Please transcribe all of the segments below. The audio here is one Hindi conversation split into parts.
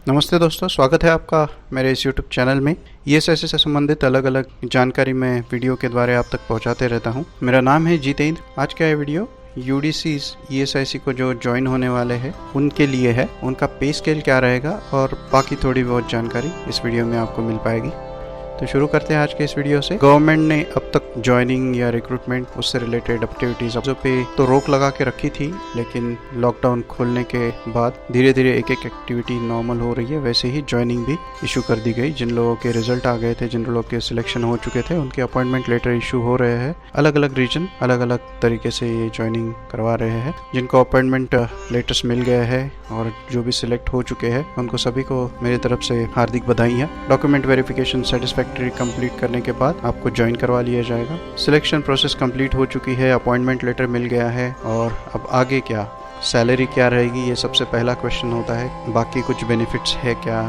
नमस्ते दोस्तों, स्वागत है आपका मेरे इस YouTube चैनल में। ईएसआईसी से संबंधित अलग अलग जानकारी मैं वीडियो के द्वारा आप तक पहुंचाते रहता हूं। मेरा नाम है जितेंद्र। आज का ये वीडियो यूडीसी ईएसआईसी को जो ज्वाइन होने वाले हैं उनके लिए है। उनका पे स्केल क्या रहेगा और बाकी थोड़ी बहुत जानकारी इस वीडियो में आपको मिल पाएगी। तो शुरू करते हैं आज के इस वीडियो से। गवर्नमेंट ने अब तक ज्वाइनिंग या रिक्रूटमेंट उससे रिलेटेड एक्टिविटीज पे तो रोक लगा के रखी थी, लेकिन लॉकडाउन खोलने के बाद धीरे धीरे एक एक एक्टिविटी नॉर्मल हो रही है। वैसे ही ज्वाइनिंग भी इशू कर दी गई। जिन लोगों के रिजल्ट आ गए थे, जिन लोगों के सिलेक्शन हो चुके थे, उनके अपॉइंटमेंट लेटर इशू हो रहे हैं। अलग अलग रीजन अलग अलग तरीके से ये ज्वाइनिंग करवा रहे हैं। जिनको अपॉइंटमेंट लेटर्स मिल गया है और जो भी सिलेक्ट हो चुके हैं उनको सभी को मेरी तरफ से हार्दिक बधाई है। डॉक्यूमेंट वेरिफिकेशन सेटिस्फैक्टरी कंप्लीट करने के बाद आपको ज्वाइन करवा लिया जाएगा। सिलेक्शन प्रोसेस कंप्लीट हो चुकी है, अपॉइंटमेंट लेटर मिल गया है और अब आगे क्या, सैलरी क्या रहेगी, ये सबसे पहला क्वेश्चन होता है। बाकी कुछ बेनिफिट्स है क्या,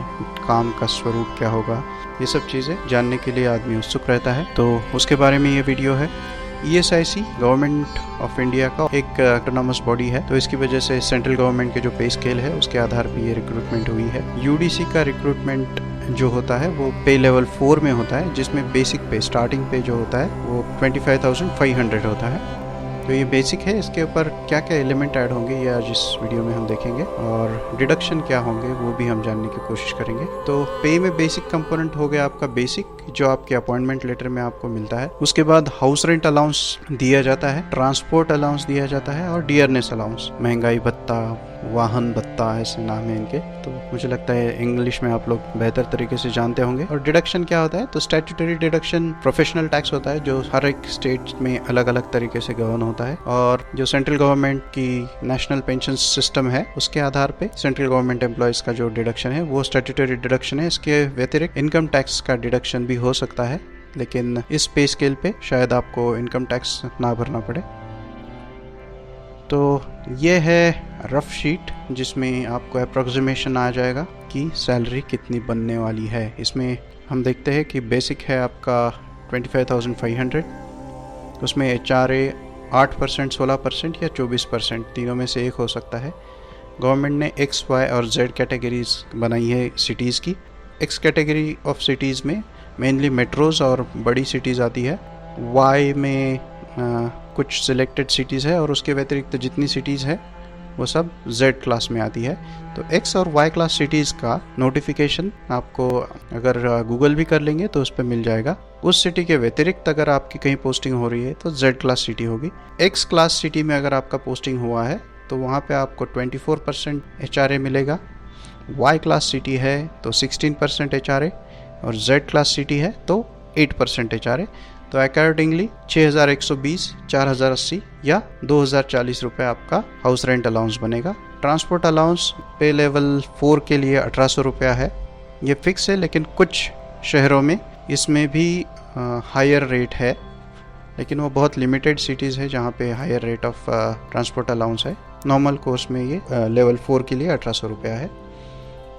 काम का स्वरूप क्या होगा, ये सब चीज़ें जानने के लिए आदमी उत्सुक रहता है। तो उसके बारे में ये वीडियो है। ईएसआईसी गवर्नमेंट ऑफ इंडिया का एक ऑटोनॉमस बॉडी है, तो इसकी वजह से सेंट्रल गवर्नमेंट के जो पे स्केल है उसके आधार पर ये रिक्रूटमेंट हुई है। यूडीसी का रिक्रूटमेंट जो होता है वो पे लेवल 4 में होता है, जिसमें बेसिक पे, स्टार्टिंग पे जो होता है वो 25,500 होता है। तो ये बेसिक है। इसके ऊपर क्या क्या एलिमेंट ऐड होंगे ये आज इस वीडियो में हम देखेंगे, और डिडक्शन क्या होंगे वो भी हम जानने की कोशिश करेंगे। तो पे में बेसिक कंपोनेंट हो गया आपका बेसिक, जो आपके अपॉइंटमेंट लेटर में आपको मिलता है। उसके बाद हाउस रेंट अलाउंस दिया जाता है, ट्रांसपोर्ट अलाउंस दिया जाता है और डियरनेस अलाउंस, महंगाई भत्ता, वाहन भत्ता, ऐसे नाम है इनके। तो मुझे लगता है इंग्लिश में आप लोग बेहतर तरीके से जानते होंगे। और डिडक्शन क्या होता है, तो स्टैट्यूटरी डिडक्शन प्रोफेशनल टैक्स होता है, जो हर एक स्टेट में अलग अलग तरीके से गवर्न होता है। और जो सेंट्रल गवर्नमेंट की नेशनल पेंशन सिस्टम है उसके आधार पे सेंट्रल गवर्नमेंट एम्प्लॉयज का जो डिडक्शन है वो स्टैट्यूटरी डिडक्शन है। इसके व्यतिरिक्त इनकम टैक्स का डिडक्शन भी हो सकता है, लेकिन इस पे स्केल पे शायद आपको इनकम टैक्स ना भरना पड़े। तो ये है रफ शीट, जिसमें आपको अप्रोक्सीमेशन आ जाएगा कि सैलरी कितनी बनने वाली है। इसमें हम देखते हैं कि बेसिक है आपका 25,500, उसमें HRA 8%, 16% या 24%, तीनों में से एक हो सकता है। गवर्नमेंट ने X, Y और Z कैटेगरीज बनाई है सिटीज़ की। X कैटेगरी ऑफ सिटीज़ में मेनली मेट्रोज़ और बड़ी सिटीज़ आती है। Y में कुछ सिलेक्टेड सिटीज़ है और उसके व्यतिरिक्त जितनी सिटीज़ है वो सब Z क्लास में आती है। तो X और Y क्लास सिटीज़ का नोटिफिकेशन आपको अगर गूगल भी कर लेंगे तो उस पर मिल जाएगा। उस सिटी के व्यतिरिक्त अगर आपकी कहीं पोस्टिंग हो रही है तो Z क्लास सिटी होगी। X क्लास सिटी में अगर आपका पोस्टिंग हुआ है तो वहाँ पे आपको 24% HRA मिलेगा। Y क्लास सिटी है तो 16% HRA और Z क्लास सिटी है तो 8% HRA। तो अकॉर्डिंगली 6,120, 4,080 या 2,040 रुपये आपका हाउस रेंट अलाउंस बनेगा। ट्रांसपोर्ट अलाउंस पे लेवल 4 के लिए 1,800 रुपया है। ये फिक्स है, लेकिन कुछ शहरों में इसमें भी हायर रेट है, लेकिन वो बहुत लिमिटेड सिटीज़ है जहाँ पे higher rate of transport allowance है। नॉर्मल कोर्स में ये लेवल 4 के लिए 1,800 रुपया है।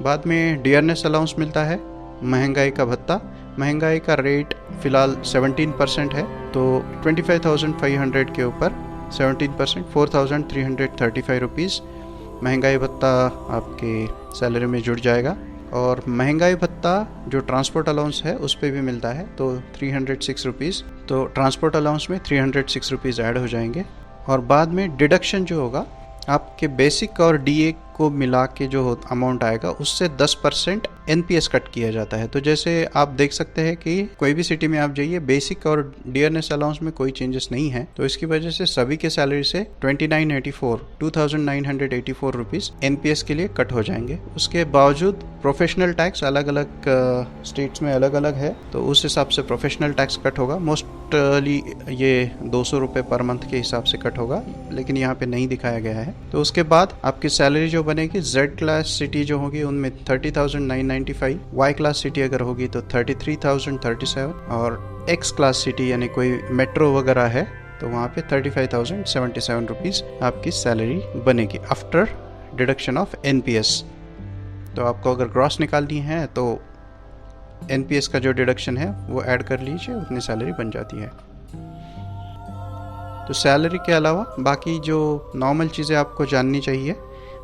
बाद में डियरनेस अलाउंस मिलता है। महंगाई का भत्ता, महंगाई का रेट फ़िलहाल 17% है, तो 25,500 के ऊपर 17%, 4,335 रुपीज़ महंगाई भत्ता आपके सैलरी में जुड़ जाएगा। और महंगाई भत्ता जो ट्रांसपोर्ट अलाउंस है उस पर भी मिलता है, तो 306 रुपीज़, तो ट्रांसपोर्ट अलाउंस में 306 रुपीज़ ऐड हो जाएंगे। और बाद में डिडक्शन जो होगा आपके बेसिक और DA को मिला के जो अमाउंट आएगा उससे 10% NPS कट किया जाता है। तो जैसे आप देख सकते हैं कि कोई भी सिटी में आप जाइए, बेसिक और डियरनेस अलाउंस में कोई चेंजेस नहीं है, तो इसकी वजह से सभी के सैलरी से 2,984 रुपीज़ NPS के लिए कट हो जाएंगे। उसके बावजूद प्रोफेशनल टैक्स अलग अलग स्टेट्स में अलग अलग है, तो उस हिसाब से प्रोफेशनल टैक्स कट होगा। मोस्टली ये 200 रुपये पर मंथ के हिसाब से कट होगा, लेकिन यहाँ पे नहीं दिखाया गया है। तो उसके बाद आपकी सैलरी जो बनेगी, Z क्लास सिटी जो होगी उनमें 30,995, Y क्लास सिटी अगर होगी तो 33,037 और X क्लास सिटी यानी कोई मेट्रो वगैरह है तो वहाँ पे 35,077 रुपीज़ आपकी सैलरी बनेगी आफ्टर डिडक्शन ऑफ NPS। तो आपको अगर ग्रॉस निकालनी है तो NPS का जो डिडक्शन है वो ऐड कर लीजिए, उतनी सैलरी बन जाती है। तो सैलरी के अलावा बाकी जो नॉर्मल चीज़ें आपको जाननी चाहिए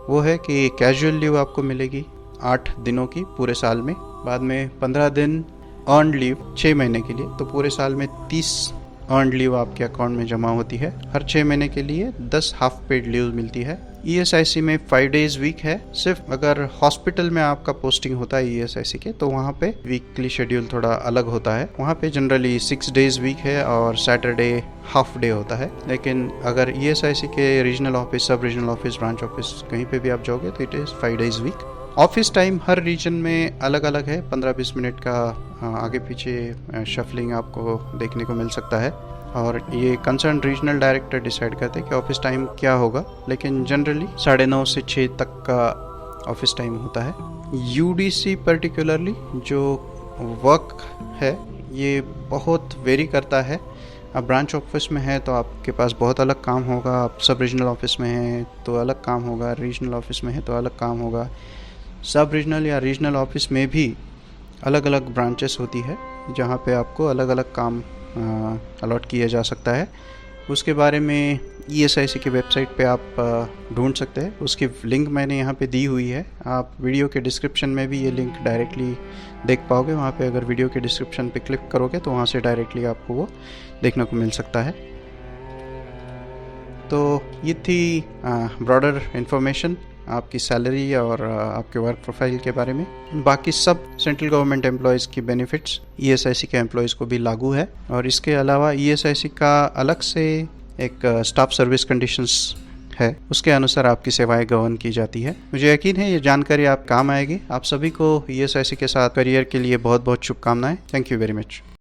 वो है कि कैजुअल लीव आपको मिलेगी, 8 दिनों की पूरे साल में, बाद में 15 दिन अर्नड लीव 6 महीने के लिए, तो पूरे साल में 30 अर्नड लीव आपके अकाउंट में जमा होती है। हर 6 महीने के लिए 10 हाफ पेड लीव मिलती है। ESIC में 5 डेज वीक है। सिर्फ अगर हॉस्पिटल में आपका पोस्टिंग होता है ESIC के, तो वहाँ पे वीकली शेड्यूल थोड़ा अलग होता है। वहाँ पे जनरली 6 डेज वीक है और सैटरडे हाफ डे होता है। लेकिन अगर ESIC के regional office, sub regional office, branch office कहीं पे भी आप जाओगे तो it is 5 days week. Office time हर रीजन में अलग अलग है। 15-20 मिनट का आगे पीछे शफलिंग आपको देखने को मिल सकता है और ये कंसर्न रीजनल डायरेक्टर डिसाइड करते हैं कि ऑफिस टाइम क्या होगा, लेकिन जनरली 9:30 से 6 तक का ऑफिस टाइम होता है। UDC पर्टिकुलरली जो वर्क है ये बहुत वेरी करता है। आप ब्रांच ऑफिस में है तो आपके पास बहुत अलग काम होगा, आप सब रीजनल ऑफिस में हैं तो अलग काम होगा, रीजनल ऑफिस में है तो अलग काम होगा। सब रीजनल या रीजनल ऑफिस में भी अलग अलग ब्रांचेस होती है जहाँ पे आपको अलग अलग काम अलॉट किया जा सकता है। उसके बारे में ESIC की वेबसाइट पे आप ढूंढ सकते हैं। उसकी लिंक मैंने यहाँ पे दी हुई है। आप वीडियो के डिस्क्रिप्शन में भी ये लिंक डायरेक्टली देख पाओगे। वहाँ पे अगर वीडियो के डिस्क्रिप्शन पे क्लिक करोगे तो वहाँ से डायरेक्टली आपको वो देखने को मिल सकता है। तो ये थी ब्रॉडर इन्फॉर्मेशन आपकी सैलरी और आपके वर्क प्रोफाइल के बारे में। बाकी सब central government employees key benefits ESIC के एम्प्लॉयज़ को भी लागू है। और इसके अलावा ESIC का अलग से एक स्टाफ सर्विस कंडीशंस है, उसके अनुसार आपकी सेवाएं गवर्न की जाती है। मुझे यकीन है ये जानकारी आप काम आएगी। आप सभी को ESIC के साथ करियर के लिए बहुत बहुत शुभकामनाएं। Thank you very much.